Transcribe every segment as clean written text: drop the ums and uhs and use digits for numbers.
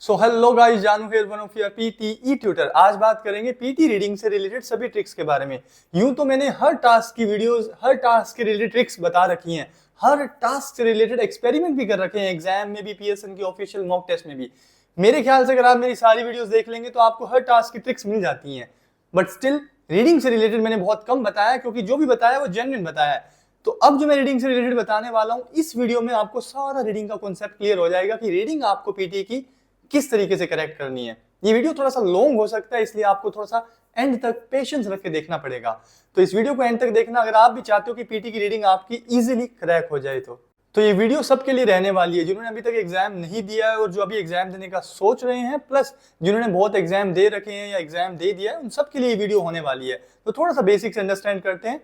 So hello guys, जानू here, one of your PT tutor. आज बात करेंगे पीटी रीडिंग से रिलेटेड सभी ट्रिक्स के बारे में। यूं तो मैंने हर टास्क की वीडियोस, हर टास्क के रिलेटेड ट्रिक्स बता रखी हैं, हर टास्क से रिलेटेड एक्सपेरिमेंट भी कर रखे हैं, एग्जाम में भी, पीएसएन की ऑफिशियल मॉक टेस्ट में भी। मेरे ख्याल से अगर आप मेरी सारी वीडियोस देख लेंगे तो आपको हर टास्क की ट्रिक्स मिल जाती हैं। बट स्टिल रीडिंग से रिलेटेड मैंने बहुत कम बताया, क्योंकि जो भी बताया वो जेन्युइन बताया है। तो अब जो मैं रीडिंग से रिलेटेड बताने वाला हूं, इस वीडियो में आपको सारा रीडिंग का कॉन्सेप्ट क्लियर हो जाएगा कि रीडिंग आपको पीटी की किस तरीके से करेक्ट करनी है। ये वीडियो थोड़ा सा लॉन्ग हो सकता है, इसलिए आपको थोड़ा सा एंड तक पेशेंस रख के देखना पड़ेगा। तो इस वीडियो को एंड तक देखना अगर आप भी चाहते हो कि पीटी की रीडिंग आपकी इजीली क्रैक हो जाए। तो ये वीडियो सबके लिए रहने वाली है, जिन्होंने अभी तक एग्जाम नहीं दिया है और जो अभी एग्जाम देने का सोच रहे हैं, प्लस जिन्होंने बहुत एग्जाम दे रखे हैं या एग्जाम दे दिया है, उन सबके लिए ये वीडियो होने वाली है। तो थोड़ा सा बेसिक्स अंडरस्टैंड करते हैं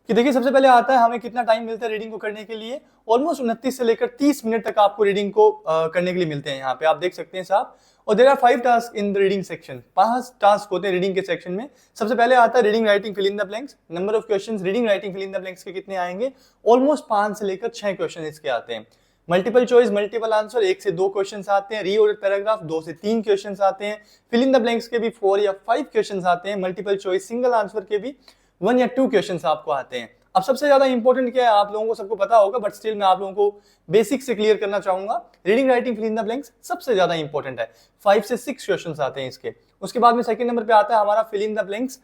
कि देखिए, सबसे पहले आता है हमें कितना टाइम मिलता है रीडिंग को करने के लिए। ऑलमोस्ट 29 से लेकर 30 मिनट तक आपको रीडिंग को करने के लिए मिलते हैं। यहाँ पे आप देख सकते हैं साहब। और there are 5 task in the reading section. 5 task होते हैं रीडिंग के सेक्शन में। सबसे पहले आता है reading writing fill in the blanks. Number of questions reading writing fill in the blanks के कितने आएंगे? ऑलमोस्ट 5 से लेकर 6 क्वेश्चन इसके आते हैं। मल्टीपल चॉइस, मल्टीपल आंसर 1 से 2 क्वेश्चंस आते हैं। रीऑर्डर पैराग्राफ 2 से 3 क्वेश्चंस आते हैं। फिल इन द ब्लैंक्स के भी 4 या 5 क्वेश्चंस आते हैं। मल्टीपल चॉइस सिंगल आंसर के भी 1 या 2 क्वेश्चंस आपको आते हैं। अब सबसे ज्यादा इंपॉर्टेंट क्या है, आप लोगों को सबको पता होगा, बट स्टिल मैं आप लोगों को बेसिक से क्लियर करना चाहूंगा। Reading writing fill in the blanks सबसे ज्यादा इंपॉर्टेंट है। 5 से 6 क्वेश्चंस आते हैं इसके। उसके बाद में सेकंड नंबर पे आता है हमारा fill in the blanks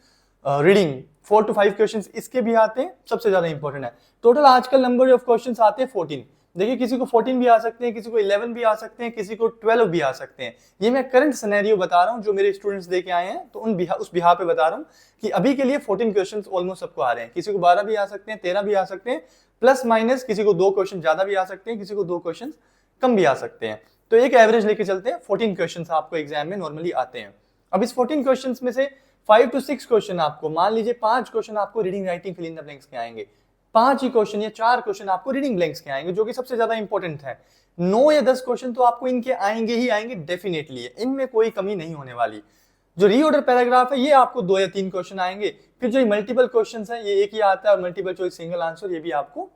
reading. 4 to 5 questions इसके भी आते हैं, सबसे ज्यादा इंपॉर्टेंट है। टोटल आजकल नंबर ऑफ क्वेश्चंस आते हैं 14। देखिए, किसी को 14 भी आ सकते हैं, किसी को 11 भी आ सकते हैं, किसी को 12 भी आ सकते हैं। ये मैं करंट सिनेरियो बता रहा हूँ, जो मेरे स्टूडेंट्स दे के आए हैं, तो उस बिहा पे बता रहा हूँ कि अभी के लिए 14 क्वेश्चंस ऑलमोस्ट सबको आ रहे हैं। किसी को 12 भी आ सकते हैं, 13 भी आ सकते हैं, प्लस माइनस किसी को 2 क्वेश्चन ज्यादा भी आ सकते हैं, किसी को 2 क्वेश्चन कम भी आ सकते हैं। तो एक एवरेज लेके चलते हैं, 14 क्वेश्चन आपको एग्जाम में नॉर्मली आते हैं। अब इस 14 क्वेश्चन में से 5 to 6 क्वेश्चन आपको, मान लीजिए 5 क्वेश्चन आपको reading writing fill in the blanks के आएंगे। 5 ही क्वेश्चन या 4 क्वेश्चन आपको रीडिंग ब्लैंक्स के आएंगे, जो कि सबसे ज्यादा इंपॉर्टेंट है। 9 या 10 क्वेश्चन तो आपको इनके आएंगे ही आएंगे डेफिनेटली, इनमें कोई कमी नहीं होने वाली। जो रीऑर्डर पैराग्राफ है, ये आपको 2 या 3 क्वेश्चन आएंगे। फिर जो मल्टीपल क्वेश्चन है, ये एक ही आता है, और मल्टीपल चॉइस सिंगल आंसर ये भी आपको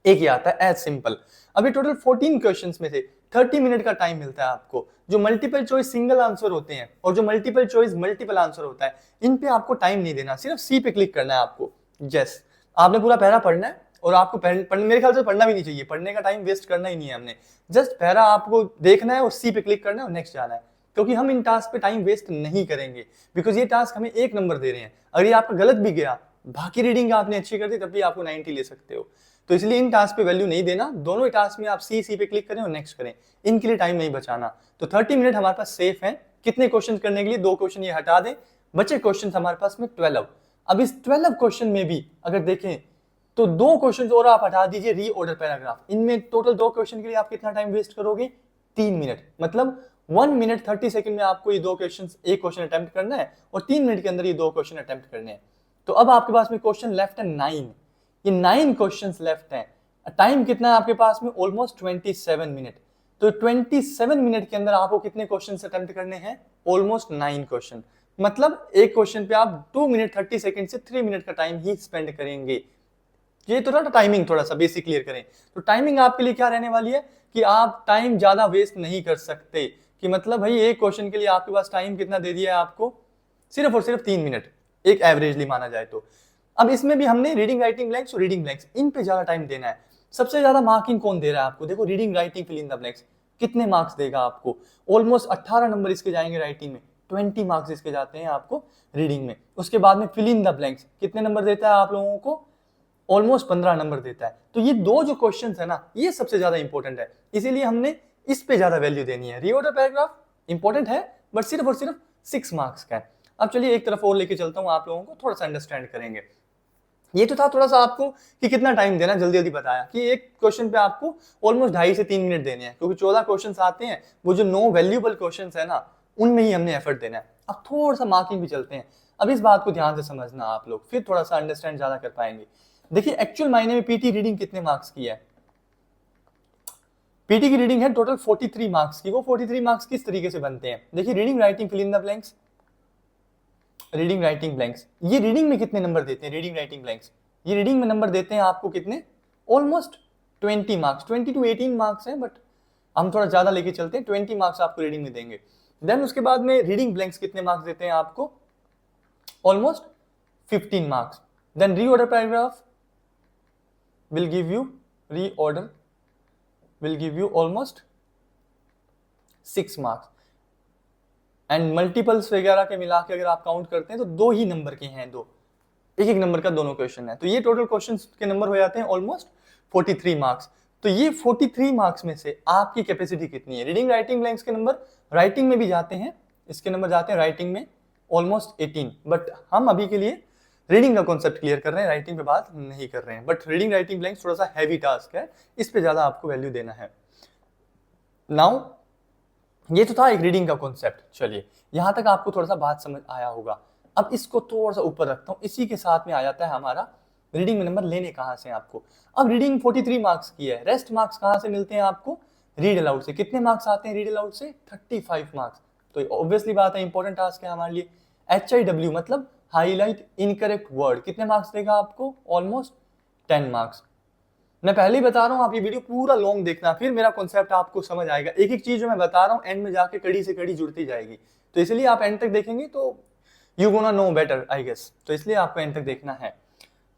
एक ही आता है, एज सिंपल। अभी टोटल 14 क्वेश्चंस में से 30 मिनट का टाइम मिलता है आपको। जो मल्टीपल चॉइस सिंगल आंसर होते हैं और जो मल्टीपल चॉइस मल्टीपल आंसर होता है, इन पे आपको टाइम नहीं देना, सिर्फ सी पे क्लिक करना है आपको। जस्ट आपने पूरा पैरा पढ़ना है, और आपको मेरे ख्याल से पढ़ना भी नहीं चाहिए, पढ़ने का टाइम वेस्ट करना ही नहीं है हमने। जस्ट पैरा आपको देखना है और सी पे क्लिक करना है और नेक्स्ट जाना है, क्योंकि हम इन टास्क पे टाइम वेस्ट नहीं करेंगे, बिकॉज ये टास्क हमें 1 नंबर दे रहे हैं। अगर ये आपका गलत भी गया, बाकी रीडिंग आपने अच्छी कर दी, तब भी आपको 90 ले सकते हो। तो इसलिए इन टास्क पे वैल्यू नहीं देना। दोनों ही टास्क में आप सी पे क्लिक करें और नेक्स्ट करें, इनके लिए टाइम नहीं बचाना। तो 30 मिनट हमारे पास सेफ है। कितने क्वेश्चन करने के लिए? 2 क्वेश्चन ये हटा दें, बचे क्वेश्चन हमारे पास में 12। अब इस 12 क्वेश्चन में भी अगर देखें तो 2 क्वेश्चन और आप हटा दीजिए रीऑर्डर पैराग्राफ। इनमें टोटल 2 क्वेश्चन के लिए आप कितना टाइम वेस्ट करोगे? 3 मिनट। मतलब 1 मिनट 30 सेकंड में आपको ये 2 क्वेश्चन, एक क्वेश्चन अटेम्प्ट करना है, और 3 मिनट के अंदर ये 2 क्वेश्चन अटेम्प्ट करने हैं। तो अब आपके पास में क्वेश्चन लेफ्ट है 9। ये 9 क्वेश्चन लेफ्ट हैं। टाइम कितना है आपके पास में? Almost 27 minute. तो 27 मिनट के अंदर आपको कितने क्वेश्चन अटेम्प्ट करने हैं? Almost 9 question. मतलब एक क्वेश्चन पे आप 2 मिनट 30 सेकंड से 3 मिनट का टाइम ही स्पेंड करेंगे। ये तो टाइमिंग थोड़ा सा बेसिक क्लियर करें। तो टाइमिंग आपके लिए क्या रहने वाली है कि आप टाइम ज्यादा वेस्ट नहीं कर सकते। कि मतलब भाई, एक क्वेश्चन के लिए आपके पास टाइम कितना दे दिया है आपको? सिर्फ और सिर्फ 3 मिनट, एक एवरेजली माना जाए तो। अब इसमें भी हमने रीडिंग राइटिंग ब्लैंक्स और रीडिंग ब्लैंक्स, इन पे ज्यादा टाइम देना है। सबसे ज्यादा मार्किंग कौन दे रहा है आपको? देखो, reading writing fill in the blanks कितने मार्क्स देगा आपको? ऑलमोस्ट 18 नंबर इसके जाएंगे राइटिंग में, 20 मार्क्स इसके जाते हैं आपको रीडिंग में। उसके बाद में फिल इन द ब्लैंक्स कितने नंबर देता है आप लोगों को? ऑलमोस्ट 15 नंबर देता है। तो ये 2 जो क्वेश्चन है ना, ये सबसे ज्यादा इंपॉर्टेंट है, इसीलिए हमने इस पे ज्यादा वैल्यू देनी है। रीऑर्डर पैराग्राफ इंपॉर्टेंट है, बट सिर्फ और सिर्फ 6 मार्क्स का है। अब चलिए एक तरफ और लेके चलता हूं, आप लोगों को थोड़ा सा अंडरस्टैंड करेंगे। ये तो था थोड़ा सा आपको कि कितना टाइम देना, जल्दी जल्दी बताया कि एक क्वेश्चन पे आपको ऑलमोस्ट 2.5 से 3 मिनट देने हैं, क्योंकि 14 क्वेश्चन आते हैं। वो जो 9 वैल्यूएबल क्वेश्चन है ना, उनमें ही हमने एफर्ट देना है। अब थोड़ा सा मार्किंग भी चलते हैं। अब इस बात को ध्यान से समझना आप लोग, फिर थोड़ा सा अंडरस्टैंड ज्यादा कर पाएंगे। देखिए, एक्चुअल मायने में पीटी रीडिंग कितने मार्क्स की है? पीटी की रीडिंग है टोटल 43 मार्क्स की। वो 43 मार्क्स किस तरीके से बनते हैं? देखिए, reading writing fill in the blanks, reading writing blanks, ये रीडिंग में कितने नंबर देते हैं? रीडिंग राइटिंग ब्लैंक्स ये रीडिंग में नंबर देते हैं आपको कितने? ऑलमोस्ट 20 मार्क्स, 20 to 18 मार्क्स हैं, बट हम थोड़ा ज्यादा लेके चलते हैं, 20 मार्क्स आपको रीडिंग में देंगे। देन उसके बाद में रीडिंग ब्लैंक्स कितने मार्क्स देते हैं आपको, almost 15 marks. Then reorder paragraph will give you, reorder will give you almost 6 marks. And multiples वगैरह के मिला के अगर आप काउंट करते हैं तो 2 ही नंबर के हैं, 2 एक नंबर का दोनों क्वेश्चन है। तो ये टोटल क्वेश्चन के नंबर हो जाते हैं ऑलमोस्ट 43 मार्क्स। तो ये 43 मार्क्स में से आपकी कैपेसिटी कितनी है। रीडिंग राइटिंग ब्लैंक्स के नंबर राइटिंग में भी जाते हैं, इसके नंबर जाते हैं राइटिंग में ऑलमोस्ट 18, बट हम अभी के लिए रीडिंग का कॉन्सेप्ट क्लियर कर रहे हैं, राइटिंग पे बात नहीं कर रहे हैं। बट रीडिंग राइटिंग ब्लैंक्स थोड़ा सा हैवी टास्क है, इस पे ज्यादा आपको वैल्यू देना है। नाउ ये तो था एक रीडिंग का कॉन्सेप्ट, चलिए यहां तक आपको थोड़ा सा बात समझ आया होगा। अब इसको थोड़ा सा ऊपर रखता हूं, इसी के साथ में आ जाता है हमारा रीडिंग में नंबर लेने कहां से आपको। अब रीडिंग 43 मार्क्स की है, रेस्ट मार्क्स कहां से मिलते हैं आपको, रीड अलाउड से। कितने मार्क्स आते हैं रीड अलाउड से, 35 मार्क्स। तो ऑब्वियसली बात है, इंपॉर्टेंट टास्क है हमारे लिए। HIW मतलब हाईलाइट इनकरेक्ट वर्ड, कितने मार्क्स देगा आपको, ऑलमोस्ट 10 मार्क्स। मैं पहले ही बता रहा हूं, आप ये वीडियो पूरा लॉन्ग देखना, फिर मेरा कॉन्सेप्ट आपको समझ आएगा। एक एक चीज जो मैं बता रहा हूं एंड में जाके कड़ी से कड़ी जुड़ती जाएगी, तो इसलिए आप एंड तक देखेंगे तो you gonna know better I guess, तो इसलिए आपको एंड तक देखना है।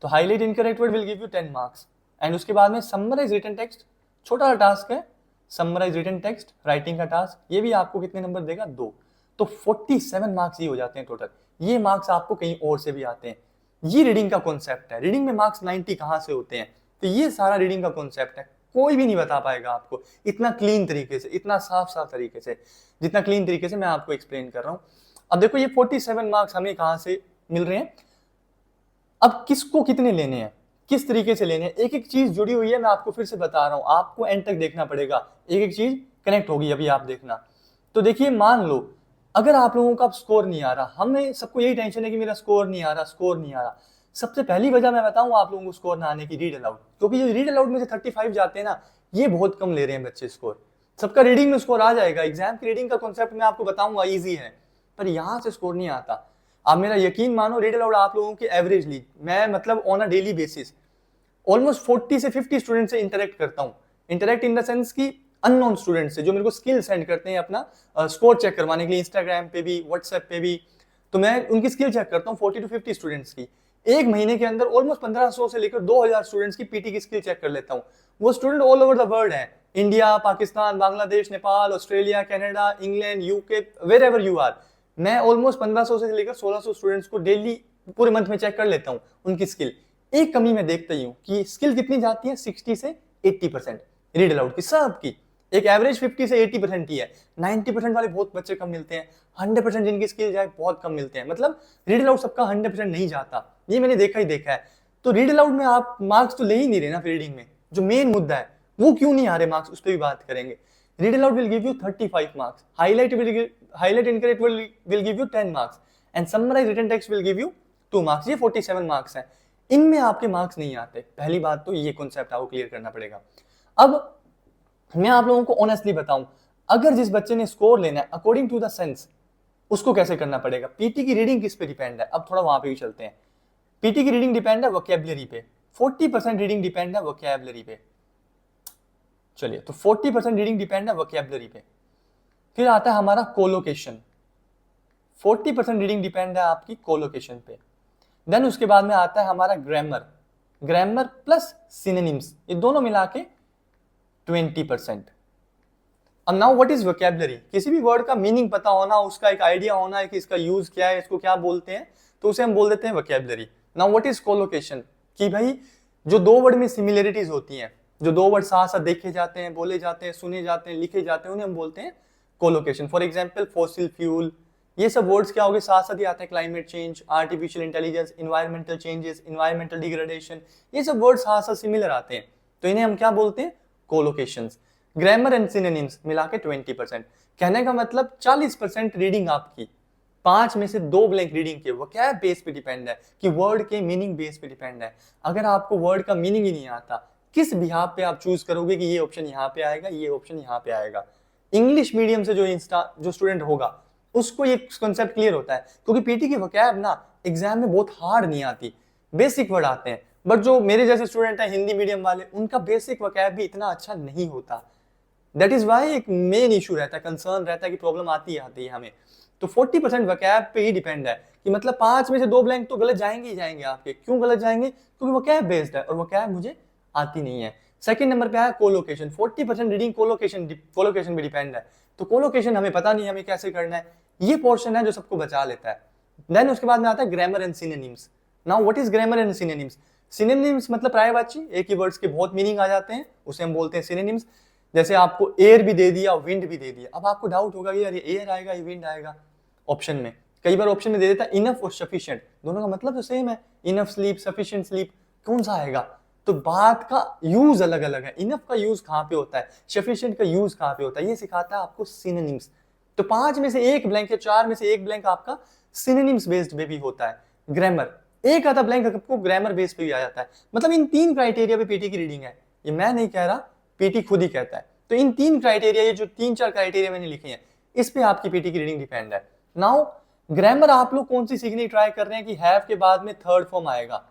तो highlight incorrect word will give you 10 marks. And उसके बाद में समराइज रिटन टेक्स्ट, छोटा सा टास्क है समराइज रिटन टेक्स्ट, राइटिंग का टास्क, ये भी आपको कितने नंबर देगा, 2। तो 47 मार्क्स ये हो जाते हैं टोटल। ये मार्क्स आपको कहीं और से भी आते हैं, ये रीडिंग का कॉन्सेप्ट है। रीडिंग में मार्क्स 90 कहां से होते हैं, तो ये सारा रीडिंग का कॉन्सेप्ट है। कोई भी नहीं बता पाएगा आपको इतना क्लीन तरीके से, इतना साफ साफ तरीके से, जितना क्लीन तरीके से मैं आपको एक्सप्लेन कर रहा हूं। अब देखो ये 47 मार्क्स हमें कहां से मिल रहे हैं, अब किसको कितने लेने हैं, किस तरीके से लेने हैं, एक एक चीज जुड़ी हुई है, मैं आपको फिर से बता रहा हूं, आपको एंड तक देखना पड़ेगा, एक एक चीज कनेक्ट होगी, अभी आप देखना। तो देखिए मान लो अगर आप लोगों का स्कोर नहीं आ रहा, हमें सबको यही टेंशन है कि मेरा स्कोर नहीं आ रहा, स्कोर नहीं आ रहा। सबसे पहली वजह मैं बताऊं आप लोगों को स्कोर ना आने की, रीड अलाउड। क्योंकि जो रीड अलाउड में से 35 जाते हैं ना, ये बहुत कम ले रहे हैं बच्चे स्कोर। सबका रीडिंग में स्कोर आ जाएगा, एग्जाम की रीडिंग का कॉन्सेप्ट मैं आपको बताऊंगा, ईजी है, पर यहां से स्कोर नहीं आता। आप मेरा यकीन मानो, रीड अलाउड आप लोगों की एवरेजली मैं मतलब on a daily basis almost 40 से 50 स्टूडेंट से इंटरेक्ट करता हूँ। इंटरेक्ट इन द सेंस की अननोन स्टूडेंट से, जो मेरे को स्किल सेंड करते हैं अपना स्कोर चेक करवाने के लिए, इंस्टाग्राम पे भी व्हाट्सएप पे भी, तो मैं उनकी स्किल चेक करता हूँ 40 to 50 स्टूडेंट्स की। एक महीने के अंदर ऑलमोस्ट 1500 से लेकर 2000 स्टूडेंट्स की पीटी की स्किल चेक कर लेता हूँ। वो student all over the world है, India, Pakistan, Bangladesh, Nepal, Australia, Canada, England, UK, where ever you are. मैं ऑलमोस्ट 1500 से लेकर 1600 स्टूडेंट्स को डेली पूरे मंथ में चेक कर लेता हूँ उनकी स्किल। एक कमी मैं देखता ही हूँ कि स्किल कितनी जाती है, 60 से 80% रीड अलाउड की, सबकी एक एवरेज 50 से 80% ही है। 90% वाले बहुत बच्चे कम मिलते हैं, 100% जिनकी स्किल जाए बहुत कम मिलते हैं। मतलब रीड अलाउड सबका 100% नहीं जाता, ये मैंने देखा ही देखा है। तो रीड अलाउड में आप मार्क्स तो ले ही नहीं रहे ना रीडिंग में, जो मेन मुद्दा है वो क्यों नहीं आ रहे मार्क्स, उस पर भी बात करेंगे। Read aloud will give you 35 marks, highlight incorrect will give you 10 marks, and summarise written text will give you 2 marks. ये 47 मार्क्स है, इनमें आपके मार्क्स नहीं आते। पहली बात तो ये कॉन्सेप्ट आपको क्लियर करना पड़ेगा। अब मैं आप लोगों को ऑनेस्टली बताऊं, अगर जिस बच्चे ने स्कोर लेना है अकॉर्डिंग टू द सेंस, उसको कैसे करना पड़ेगा। पीटी की रीडिंग किस पे डिपेंड है, अब थोड़ा वहां पे भी चलते हैं। पीटी की रीडिंग डिपेंड है वोकैबुलरी पे, 40% रीडिंग डिपेंड है वोकैबुलरी पे। चलिए, तो 40% रीडिंग डिपेंड है वोकैबुलरी पे। फिर आता है हमारा कोलोकेशन, 40% रीडिंग डिपेंड है आपकी कोलोकेशन पे। देन उसके बाद में आता है हमारा ग्रामर, ग्रामर प्लस सिनोनिम्स, ये दोनों मिला के 20%। अब नाउ व्हाट इज वोकैबुलरी, किसी भी वर्ड का मीनिंग पता होना, उसका एक आइडिया होना है कि इसका यूज क्या है, इसको क्या बोलते हैं, तो उसे हम बोल देते हैं vocabulary. Now what is collocation, कि भाई जो दो वर्ड में सिमिलरिटीज होती हैं, जो दो वर्ड साथ साथ देखे जाते हैं, बोले जाते हैं, सुने जाते हैं, लिखे जाते हैं, उन्हें हम बोलते हैं collocation. For example fossil fuel, ये सब वर्ड्स क्या हो गए, साथ साथ ही आते हैं। Climate change, artificial intelligence, environmental changes, environmental degradation, ये सब वर्ड साथ साथ सिमिलर आते हैं, तो इन्हें हम क्या बोलते हैं, कोलोकेशंस। ग्रामर एंड सिनोनिम्स मिला के 20%। कहने का मतलब 40% रीडिंग आपकी 5 में से 2 ब्लैंक रीडिंग के वोकैब बेस पे डिपेंड है, कि वर्ड के मीनिंग बेस पे डिपेंड है। अगर आपको वर्ड का मीनिंग ही नहीं आता, किस बिहाफ पे आप चूज करोगे कि ये ऑप्शन यहाँ पे आएगा, ये ऑप्शन यहाँ पे आएगा। इंग्लिश मीडियम से जो स्टूडेंट होगा उसको ये कॉन्सेप्ट क्लियर होता है, क्योंकि पीटी की वोकैब ना एग्जाम में बहुत हार्ड नहीं आती, बेसिक वर्ड आते हैं। बट जो मेरे जैसे स्टूडेंट है हिंदी मीडियम वाले, उनका बेसिक वोकैब भी इतना अच्छा नहीं होता। दैट इज वाई एक मेन इशू रहता है, कंसर्न रहता है कि प्रॉब्लम आती है हमें। तो 40% वकैब पे ही डिपेंड है कि मतलब 5 में से 2 ब्लैंक तो गलत जाएंगे ही जाएंगे आपके। क्यों गलत जाएंगे? क्योंकि वकैब बेस्ड है और वकैब मुझे आती नहीं है। सेकंड नंबर पे है कोलोकेशन। 40% रीडिंग कोलोकेशन पे डिपेंड है। तो कोलोकेशन हमें पता नहीं हमें कैसे करना है, ये पोर्शन है जो सबको बचा लेता है। देन उसके बाद में आता है grammar and synonyms. Now what is grammar and synonyms? Synonyms मतलब प्रायवाची, एक ही वर्ड्स के बहुत मीनिंग आ जाते हैं, उसे हम बोलते हैं सिनोनिम्स। जैसे आपको एयर भी दे दिया, विंड भी दे दिया, अब आपको डाउट होगा कि यार ये एयर आएगा ये विंड आएगा ऑप्शन में। कई बार ऑप्शन में दे देता है इनफ और सफिशिएंट, दोनों का मतलब तो सेम है, इनफ स्लीप सफिशिएंट स्लीप, कौन सा आएगा? तो बात का यूज अलग अलग है। इनफ का यूज कहां पे होता है, सफिशिएंट का यूज कहां पे होता है, ये सिखाता है आपको सिनोनिम्स। तो 5 में से एक ब्लैंक या 4 में से एक ब्लैंक आपका सिनोनिम्स बेस्ड पे भी होता है। ग्रामर एक आधा ब्लैंक आपको ग्रामर बेस्ड पे भी आ जाता है। मतलब इन 3 क्राइटेरिया पे पीटी की रीडिंग है, ये मैं नहीं कह रहा, पीटी खुद ही कहता है। तो इन 3 क्राइटेरिया, ये जो 3-4 क्राइटेरिया मैंने लिखे हैं, इस पे आपकी पीटी की रीडिंग डिपेंड है। नाउ ग्रामर आप लोग कौन सी सीखने की ट्राई कर रहे हैं कि हैव के बाद में थर्ड फॉर्म आएगा,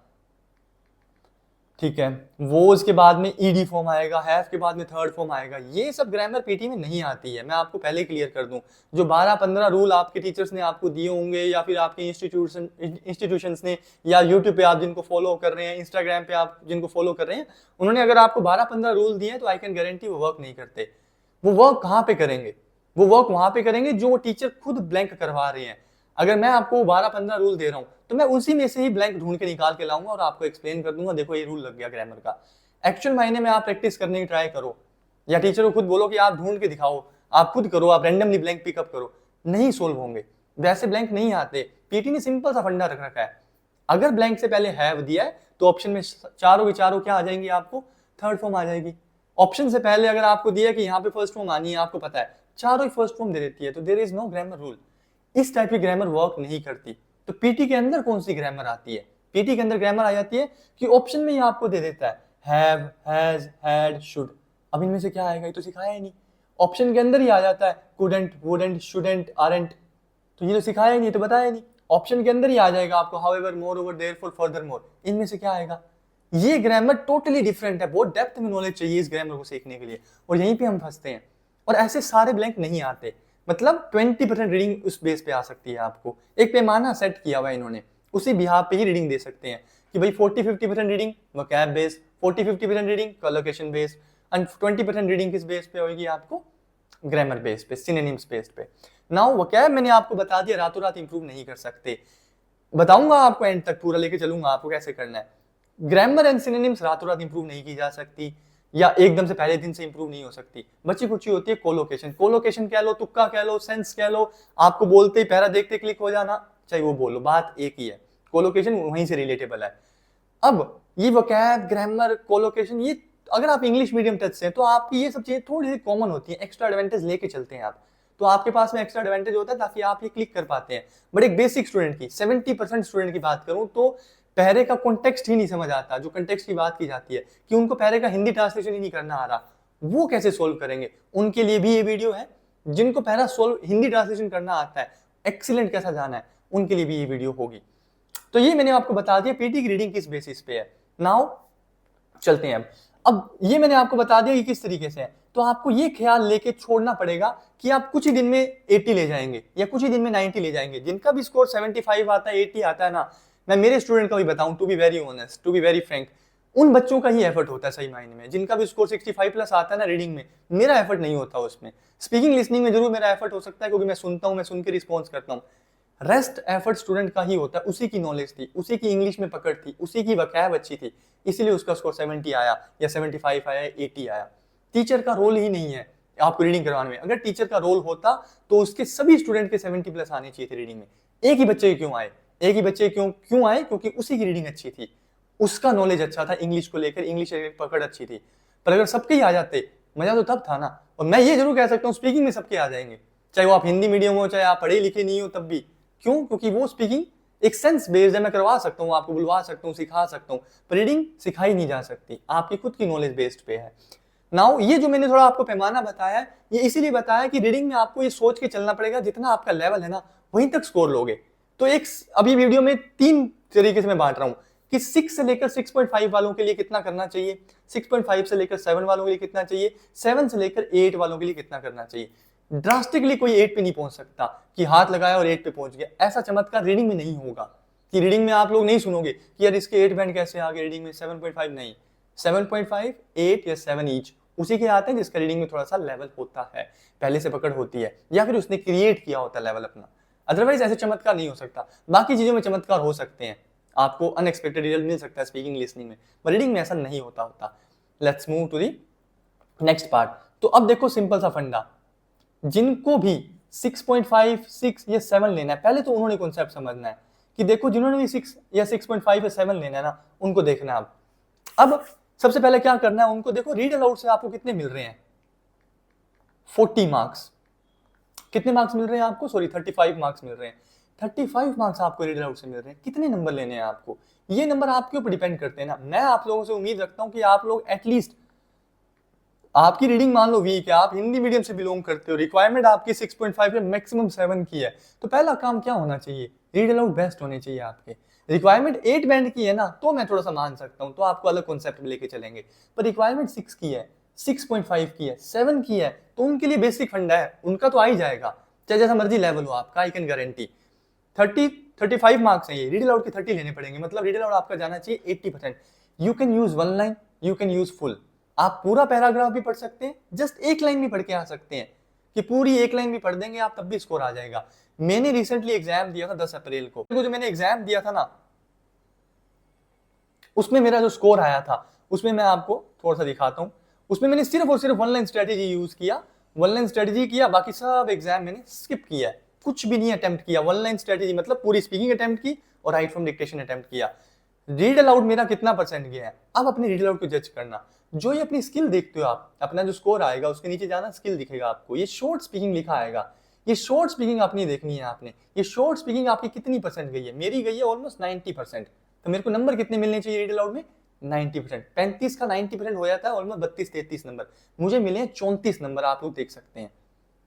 ठीक है, वोज के बाद में ईडी फॉर्म आएगा, हैव के बाद में थर्ड फॉर्म आएगा, ये सब ग्रामर पीटी में नहीं आती है। मैं आपको पहले क्लियर कर दूं, जो 12-15 रूल आपके टीचर्स ने आपको दिए होंगे या फिर आपके इंस्टीट्यूशंस ने, या यूट्यूब पे आप जिनको फॉलो कर रहे हैं, इंस्टाग्राम पे आप जिनको फॉलो कर रहे हैं, उन्होंने अगर आपको 12-15 रूल दिए तो आई कैन गारंटी वो वर्क नहीं करते। वो वर्क कहाँ पे करेंगे? वो वर्क वहां पे करेंगे जो वो टीचर खुद ब्लैंक करवा रहे हैं। अगर मैं आपको 12-15 रूल दे रहा हूं तो मैं उसी में से ही ब्लैंक ढूंढ के निकाल के लाऊंगा और आपको एक्सप्लेन कर दूंगा, देखो ये रूल लग गया ग्रामर का। एक्चुअल मायने में आप प्रैक्टिस करने की ट्राई करो, या टीचर को खुद बोलो कि आप ढूंढ के दिखाओ, आप खुद करो, आप रैंडमली ब्लैंक पिकअप करो, नहीं सोल्व होंगे, वैसे ब्लैंक नहीं आते। पीटी ने सिंपल सा फंडा रख रखा है, अगर ब्लैंक से पहले हैव दिया है तो ऑप्शन में चारों की चारों क्या आ जाएंगी, आपको थर्ड फॉर्म आ जाएगी। ऑप्शन से पहले अगर आपको दिया कि यहाँ पे फर्स्ट फॉर्म आनी है, आपको पता है चारों ही फर्स्ट फॉर्म दे देती है, तो there is no grammar rule. इस टाइप की ग्रामर वर्क नहीं करती। तो पीटी के अंदर कौन सी ग्रामर आती है? पीटी के अंदर ग्रामर आ जाती है कि ऑप्शन में ही आपको दे देता है हैव, हैज, हैड, शुड। अब इनमें से क्या आएगा, ये तो सिखाया ही नहीं। ऑप्शन के अंदर ही आ जाता है कुडंट, वुडंट, शुडंट, आरंट, तो ये तो सिखाया ही नहीं, तो बताया नहीं। ऑप्शन के अंदर ही आ जाएगा आपको हाउएवर, मोरओवर, देयरफॉर, फर्दरमोर, इनमें से क्या आएगा? ये ग्रामर टोटली डिफरेंट है, बहुत डेप्थ में नॉलेज चाहिए इस ग्रामर को सीखने के लिए, और यहीं पे हम फंसते हैं। और ऐसे सारे ब्लैंक नहीं आते, मतलब 20% रीडिंग उस बेस पे आ सकती है। आपको एक पैमाना सेट किया हुआ है इन्होंने, उसी बिहार पे ही रीडिंग दे सकते हैं कि भाई 40-50% reading vocab based, 40-50% reading collocation based, and 20% reading किस बेस पे होगी आपको? ग्रामर बेस पे, सिनोनिम्स बेस्ड पे। नाउ वोकैब मैंने आपको बता दिया, रातों रात इंप्रूव नहीं कर सकते, बताऊंगा आपको, एंड तक पूरा लेके चलूंगा आपको कैसे करना है। ग्रामर एंड सिनोनिम्स रातों रात इंप्रूव नहीं की जा सकती, या एकदम से पहले दिन से इंप्रूव नहीं हो सकती। बच्ची कुची होती है कोलोकेशन। कोलोकेशन कह लो, तुक्का कह लो, सेंस कह लो, आपको बोलते ही पहरा देखते क्लिक हो जाना, चाहे वो बोलो, बात एक ही है। कोलोकेशन वहीं से रिलेटेबल है। अब ये वोकैब, ग्रामर, कोलोकेशन, ये अगर आप इंग्लिश मीडियम टच से हैं तो आपकी ये सब चीजें थोड़ी सी कॉमन होती हैं, एक्स्ट्रा एडवांटेज लेके चलते हैं आप, तो आपके पास में एक्स्ट्रा एडवांटेज होता है ताकि आप ये क्लिक कर पाते हैं। बट एक बेसिक स्टूडेंट की, 70% स्टूडेंट की बात करूं तो पहरे का कॉन्टेक्स्ट ही नहीं समझ आता। जो कॉन्टेक्स्ट की बात की जाती है कि उनको पहरे का हिंदी ट्रांसलेशन ही नहीं करना आ रहा, वो कैसे सोल्व करेंगे? उनके लिए भी ये वीडियो है। जिनको पहला सोल्व हिंदी ट्रांसलेशन करना आता है, एक्सीलेंट कैसा जाना है, उनके लिए भी ये वीडियो होगी। तो ये मैंने आपको बता दिया पीटी की रीडिंग किस बेसिस पे है। नाउ चलते हैं अब ये मैंने आपको बता दिया कि किस तरीके से है, तो आपको ये ख्याल लेके छोड़ना पड़ेगा कि आप कुछ ही दिन में 80 ले जाएंगे या कुछ ही दिन में 90 ले जाएंगे। जिनका भी स्कोर 75 आता है, 80 आता है ना, मैं मेरे स्टूडेंट का भी बताऊं, to be very honest, to be very frank, उन बच्चों का ही एफर्ट होता है सही मायने में। जिनका भी स्कोर 65 प्लस आता है ना रीडिंग में, मेरा एफर्ट नहीं होता उसमें। स्पीकिंग लिसनिंग में जरूर मेरा एफर्ट हो सकता है क्योंकि मैं सुनता हूं, मैं सुन के रिस्पॉन्स करता हूं। रेस्ट एफर्ट स्टूडेंट का ही होता है, उसी की नॉलेज थी, उसी की इंग्लिश में पकड़ थी, उसी की वकैब अच्छी थी, इसीलिए उसका स्कोर 70 आया या 75 आया, 80 आया। टीचर का रोल ही नहीं है आपको रीडिंग करवाने में। अगर टीचर का रोल होता तो उसके सभी स्टूडेंट के 70 प्लस आने चाहिए थे रीडिंग में। एक ही बच्चे क्यों आए? एक ही बच्चे क्यों आए? क्योंकि उसी की रीडिंग अच्छी थी, उसका नॉलेज अच्छा था, इंग्लिश को लेकर इंग्लिश पकड़ अच्छी थी। पर अगर सबके ही आ जाते, मजा तो तब था ना। और मैं ये जरूर कह सकता हूँ स्पीकिंग में सबके आ जाएंगे, चाहे वो आप हिंदी मीडियम हो, चाहे आप पढ़े लिखे नहीं हो, तब भी। क्यों? क्योंकि वो स्पीकिंग एक सेंस बेस्ड है, मैं करवा सकता हूँ, आपको बुलवा सकता हूँ, सिखा सकता हूँ, पर रीडिंग सिखाई नहीं जा सकती, आपकी खुद की नॉलेज बेस्ड पे है। नाउ ये जो मैंने थोड़ा आपको पैमाना बताया है, ये इसीलिए बताया कि रीडिंग में आपको ये सोच के चलना पड़ेगा जितना आपका लेवल है ना वहीं तक स्कोर लोगे। तो एक अभी वीडियो में 3 तरीके से मैं बांट रहा हूँ कि 6 से लेकर 6.5 वालों के लिए कितना करना चाहिए, 6.5 से लेकर 7 वालों के लिए कितना चाहिए, 7 से लेकर 8 वालों के लिए कितना करना चाहिए। ड्रास्टिकली कोई 8 पे नहीं पहुंच सकता कि हाथ लगाया और 8 पे पहुंच गया, ऐसा चमत्कार रीडिंग में नहीं होगा। कि रीडिंग में आप लोग नहीं सुनोगे कि यार इसके 8 बैंड कैसे आ गए रीडिंग में, 7.5 नहीं, 7.5, 8 या 7 ईच उसी के आते हैं जिसका रीडिंग में थोड़ा सा लेवल होता है, पहले से पकड़ होती है, या फिर उसने क्रिएट किया होता है लेवल अपना। अदरवाइज ऐसे चमत्कार नहीं हो सकता। बाकी चीजों में चमत्कार हो सकते हैं, आपको अनएक्सपेक्टेड रिजल्ट मिल सकता है स्पीकिंग लिसनिंग में, पर रीडिंग में ऐसा नहीं होता। Let's move to the next part. तो अब देखो सिंपल सा फंडा, जिनको भी 6.5, 6 या 7 लेना है, पहले तो उन्होंने कॉन्सेप्ट समझना है कि देखो जिन्होंने भी 6 या 6.5 या 7 लेना है ना, उनको देखना है। अब सबसे पहले क्या करना है, उनको देखो रीड अलाउड से आपको कितने मिल रहे हैं, 40 मार्क्स। कितने मार्क्स मिल रहे हैं आपको, सॉरी 35 मार्क्स मिल रहे हैं। 35 मार्क्स आपको रीड अलाउड से मिल रहे हैं। कितने नंबर लेने हैं आपको, ये नंबर आपके ऊपर डिपेंड करते हैं ना। मैं आप लोगों से उम्मीद रखता हूं कि आप लोग एटलीस्ट, आपकी रीडिंग मान लो वीक है, आप हिंदी मीडियम से बिलोंग करते हो, रिक्वायरमेंट आपकी 6.5 या मैक्सिमम 7 की है, तो पहला काम क्या होना चाहिए, रीड अलाउड बेस्ट होने चाहिए आपके। रिक्वायरमेंट 8 बैंड की है ना, तो मैं थोड़ा सा मान सकता हूं, तो आपको अलग कॉन्सेप्ट में लेके चलेंगे। पर रिक्वायरमेंट 6 की है, 6.5 की है, 7 की है, तो उनके लिए बेसिक फंडा है, उनका तो आ ही जाएगा, चाहे जैसा मर्जी लेवल हो आपका, आई कैन गारंटी। 35 मार्क्स हैं ये, रीड अलाउड के 30 लेने पड़ेंगे, मतलब रीड अलाउड आपका जाना चाहिए 80%। You can use 1 line, you can use full, आप पूरा पैराग्राफ भी पढ़ सकते हैं, जस्ट एक लाइन भी पढ़ के आ सकते हैं, कि पूरी एक लाइन भी पढ़ देंगे आप तब भी स्कोर आ जाएगा। मैंने रिसेंटली एग्जाम दिया था 10 अप्रैल को, जो मैंने एग्जाम दिया था ना, उसमें मेरा जो स्कोर आया था, उसमें मैं आपको थोड़ा सा दिखाता हूं। उसमें मैंने सिर्फ और सिर्फ 1 लाइन स्ट्रेटेजी यूज किया, 1 लाइन स्ट्रेटेजी किया, बाकी सब एग्जाम मैंने स्किप किया है, कुछ भी नहीं अटेम्प्ट किया। 1 लाइन स्ट्रेटेजी मतलब पूरी स्पीकिंग अटेम्प्ट की और राइट फ्रॉम डिक्टेशन अटेम्प्ट किया। रीड अलाउड मेरा कितना परसेंट गया है, अब अपने रीड अलाउड को जज करना। जो ये अपनी स्किल देखते हो आप, अपना जो स्कोर आएगा उसके नीचे जाना, स्किल दिखेगा आपको, ये शॉर्ट स्पीकिंग लिखा आएगा, ये शॉर्ट स्पीकिंग अपनी देखनी है आपने। ये शॉर्ट स्पीकिंग आपकी कितनी परसेंट गई है, मेरी गई है ऑलमोस्ट 90%। तो मेरे को नंबर कितने मिलने चाहिए रीड अलाउड में, 90%। 35 का 90% हो जाता है ऑलमोस्ट 32-33 नंबर, मुझे मिले हैं 34 नंबर, आप लोग देख सकते हैं।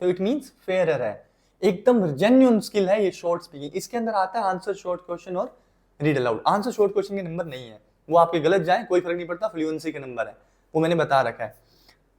तो इट मींस फेयर है, एकदम जेन्युइन स्किल है ये शॉर्ट स्पीकिंग। इसके अंदर आता है आंसर शॉर्ट क्वेश्चन और read aloud. Answer short question के नंबर नहीं है, वो आपके गलत जाए कोई फर्क नहीं पड़ता, फ्लुएंसी के नंबर है, वो मैंने बता रखा है।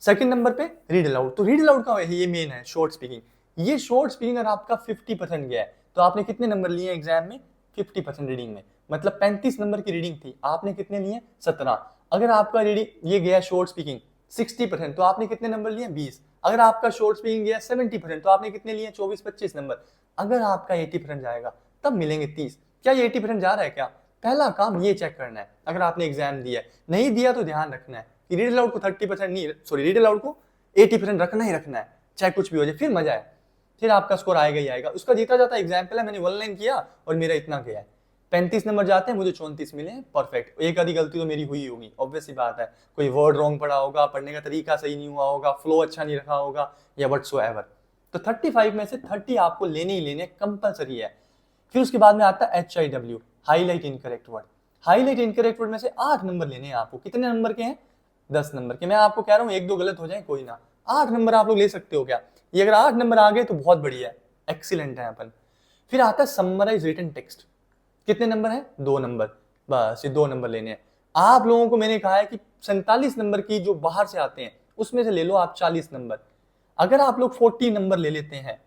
सेकंड नंबर पे रीड अलाउड, तो रीड अलाउड का ये मेन है शॉर्ट स्पीकिंग। ये शॉर्ट स्पीकिंग अगर आपका 50% गया है, तो आपने कितने नंबर लिए एग्जाम में, 50% रीडिंग में, मतलब 35 नंबर की रीडिंग थी, आपने कितने लिए, 17। अगर आपका रीडिंग ये गया शॉर्ट स्पीकिंग 60%, तो आपने कितने नंबर लिए, 20। अगर आपका शॉर्ट स्पीकिंग गया 70%, तो आपने कितने लिए, 24-25 नंबर। अगर आपका 80% जाएगा तब मिलेंगे 30। क्या ये 80% जा रहा है क्या, पहला काम ये चेक करना है। अगर आपने एग्जाम दिया है, नहीं दिया तो ध्यान रखना है कि रीड अलाउड को 30% नहीं, सॉरी रीड अलाउड को 80% रखना ही रखना है, चाहे कुछ भी हो जाए, फिर मजा है, फिर आपका स्कोर आएगा ही आएगा। उसका जीता जाता एग्जाम्पल है, मैंने 1 लाइन किया और मेरा इतना गया है, 35 नंबर जाते हैं, मुझे 34 मिले, परफेक्ट। एक आधी गलती तो मेरी हुई होगी, ऑब्वियस सी बात है, कोई वर्ड रॉन्ग पड़ा होगा, पढ़ने का तरीका सही नहीं हुआ होगा, फ्लो अच्छा नहीं रखा होगा, या व्हाटसोएवर। तो 35 में से 30 आपको लेने ही लेने कंपलसरी है। फिर उसके बाद में आता है HIW, highlight incorrect word. Highlight incorrect word में से 8 नंबर लेने हैं आपको। कितने नंबर के हैं, 10 नंबर के। मैं आपको कह रहा हूँ 1-2 गलत हो जाए कोई ना, 8 नंबर आप लोग ले सकते हो क्या, ये अगर 8 नंबर आ गए तो बहुत बढ़िया है, एक्सीलेंट है अपन। फिर आता है समराइज रिटन टेक्स्ट, कितने नंबर है, 2 नंबर, बस ये 2 नंबर लेने हैं। आप लोगों को मैंने कहा है कि 47 नंबर की जो बाहर से आते हैं उसमें से ले लो आप 40 नंबर। अगर आप लोग 40 नंबर ले लेते हैं